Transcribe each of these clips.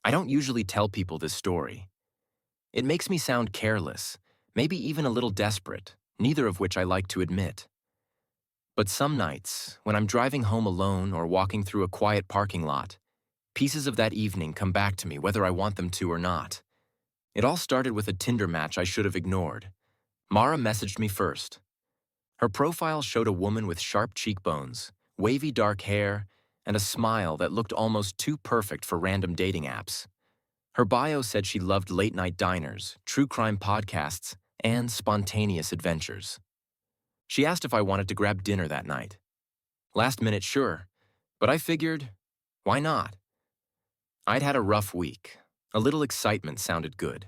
I don't usually tell people this story. It makes me sound careless, maybe even a little desperate, neither of which I like to admit. But some nights, when I'm driving home alone or walking through a quiet parking lot, pieces of that evening come back to me whether I want them to or not. It all started with a Tinder match I should have ignored. Mara messaged me first. Her profile showed a woman with sharp cheekbones, wavy dark hair, and a smile that looked almost too perfect for random dating apps. Her bio said she loved late-night diners, true crime podcasts, and spontaneous adventures. She asked if I wanted to grab dinner that night. Last minute, sure, but I figured, why not? I'd had a rough week. A little excitement sounded good.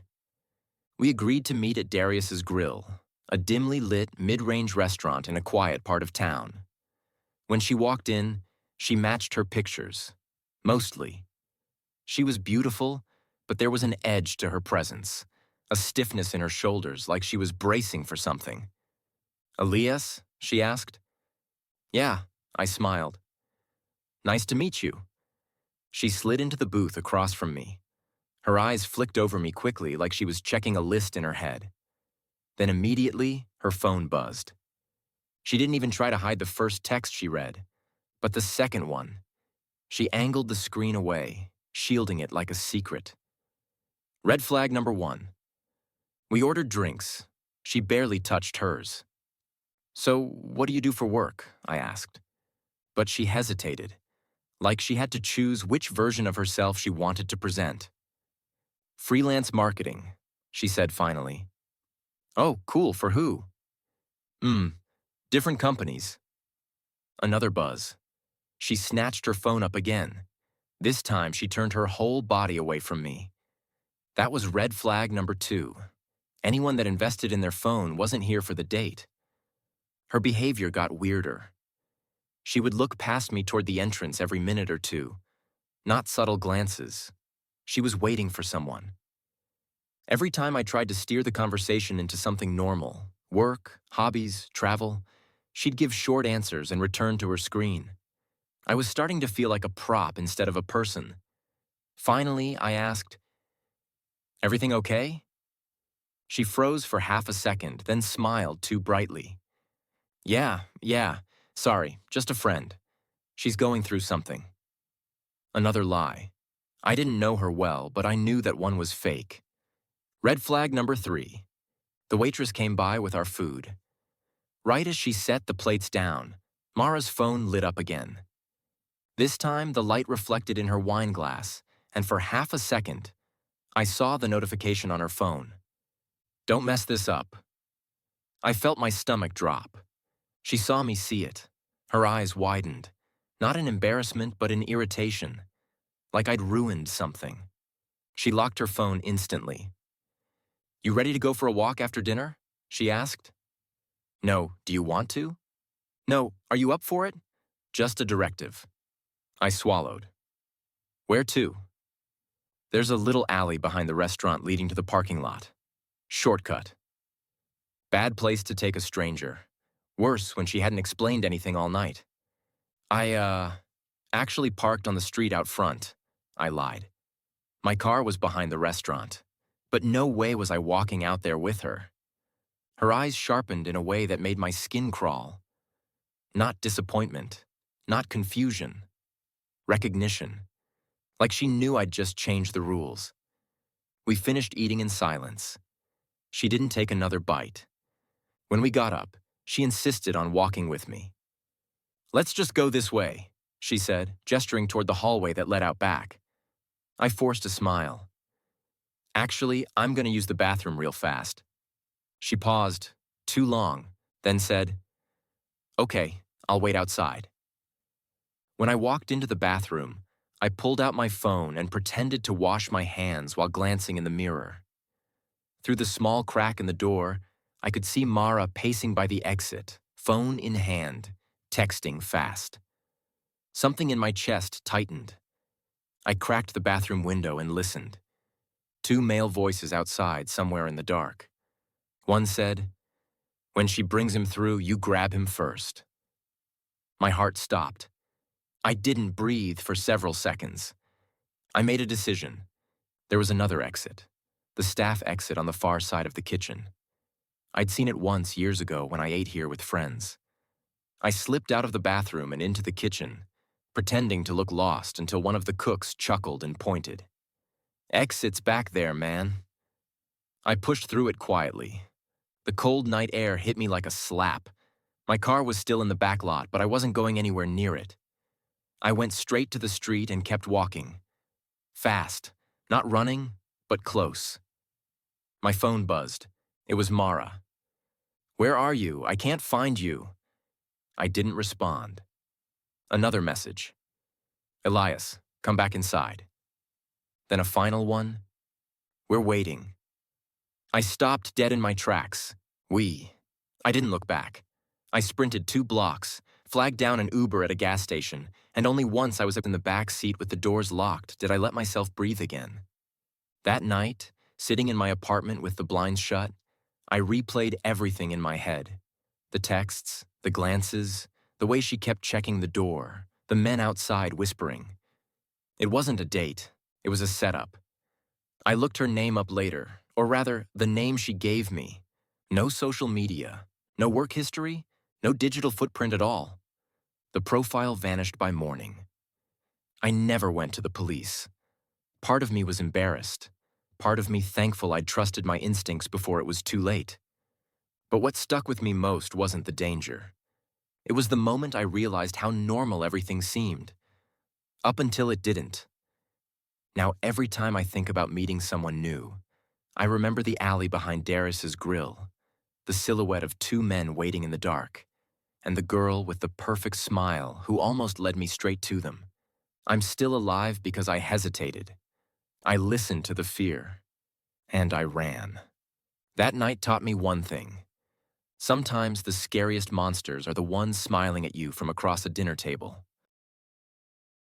We agreed to meet at Darius's Grill, a dimly lit, mid-range restaurant in a quiet part of town. When she walked in, she matched her pictures. Mostly. She was beautiful, but there was an edge to her presence, a stiffness in her shoulders like she was bracing for something. "Elias?" she asked. "Yeah," I smiled. "Nice to meet you." She slid into the booth across from me. Her eyes flicked over me quickly like she was checking a list in her head. Then immediately, her phone buzzed. She didn't even try to hide the first text she read, but the second one. She angled the screen away, shielding it like a secret. Red flag number 1. We ordered drinks. She barely touched hers. "So, what do you do for work?" I asked. But she hesitated, like she had to choose which version of herself she wanted to present. "Freelance marketing," she said finally. "Oh, cool, for who?" Different companies." Another buzz. She snatched her phone up again. This time, she turned her whole body away from me. That was red flag number 2. Anyone that invested in their phone wasn't here for the date. Her behavior got weirder. She would look past me toward the entrance every minute or two. Not subtle glances. She was waiting for someone. Every time I tried to steer the conversation into something normal, work, hobbies, travel, she'd give short answers and return to her screen. I was starting to feel like a prop instead of a person. Finally, I asked, "Everything okay?" She froze for half a second, then smiled too brightly. Yeah, sorry, just a friend. She's going through something." Another lie. I didn't know her well, but I knew that one was fake. Red flag number 3. The waitress came by with our food. Right as she set the plates down, Mara's phone lit up again. This time, the light reflected in her wine glass, and for half a second, I saw the notification on her phone. "Don't mess this up." I felt my stomach drop. She saw me see it. Her eyes widened, not in embarrassment but in irritation, like I'd ruined something. She locked her phone instantly. "You ready to go for a walk after dinner?" she asked. "No, do you want to?" "No, are you up for it?" "Just a directive." I swallowed. "Where to?" "There's a little alley behind the restaurant leading to the parking lot. Shortcut." Bad place to take a stranger. Worse when she hadn't explained anything all night. I actually parked on the street out front," I lied. My car was behind the restaurant, but no way was I walking out there with her. Her eyes sharpened in a way that made my skin crawl. Not disappointment, not confusion. Recognition. Like she knew I'd just changed the rules. We finished eating in silence. She didn't take another bite. When we got up, she insisted on walking with me. "Let's just go this way," she said, gesturing toward the hallway that led out back. I forced a smile. "Actually, I'm going to use the bathroom real fast." She paused, too long, then said, "Okay, I'll wait outside." When I walked into the bathroom, I pulled out my phone and pretended to wash my hands while glancing in the mirror. Through the small crack in the door, I could see Mara pacing by the exit, phone in hand, texting fast. Something in my chest tightened. I cracked the bathroom window and listened. 2 male voices outside somewhere in the dark. One said, "When she brings him through, you grab him first." My heart stopped. I didn't breathe for several seconds. I made a decision. There was another exit, the staff exit on the far side of the kitchen. I'd seen it once years ago when I ate here with friends. I slipped out of the bathroom and into the kitchen, pretending to look lost until one of the cooks chuckled and pointed. "Exit's back there, man." I pushed through it quietly. The cold night air hit me like a slap. My car was still in the back lot, but I wasn't going anywhere near it. I went straight to the street and kept walking. Fast, not running, but close. My phone buzzed. It was Mara. "Where are you? I can't find you." I didn't respond. Another message. "Elias, come back inside." Then a final one. "We're waiting." I stopped dead in my tracks. I didn't look back. I sprinted 2 blocks, flagged down an Uber at a gas station, and only once I was up in the back seat with the doors locked did I let myself breathe again. That night, sitting in my apartment with the blinds shut, I replayed everything in my head. The texts, the glances, the way she kept checking the door, the men outside whispering. It wasn't a date, it was a setup. I looked her name up later, or rather, the name she gave me. No social media, no work history, no digital footprint at all. The profile vanished by morning. I never went to the police. Part of me was embarrassed. Part of me thankful I'd trusted my instincts before it was too late. But what stuck with me most wasn't the danger. It was the moment I realized how normal everything seemed. Up until it didn't. Now every time I think about meeting someone new, I remember the alley behind Darius's grill, the silhouette of 2 men waiting in the dark, and the girl with the perfect smile who almost led me straight to them. I'm still alive because I hesitated. I listened to the fear, and I ran. That night taught me one thing. Sometimes the scariest monsters are the ones smiling at you from across a dinner table.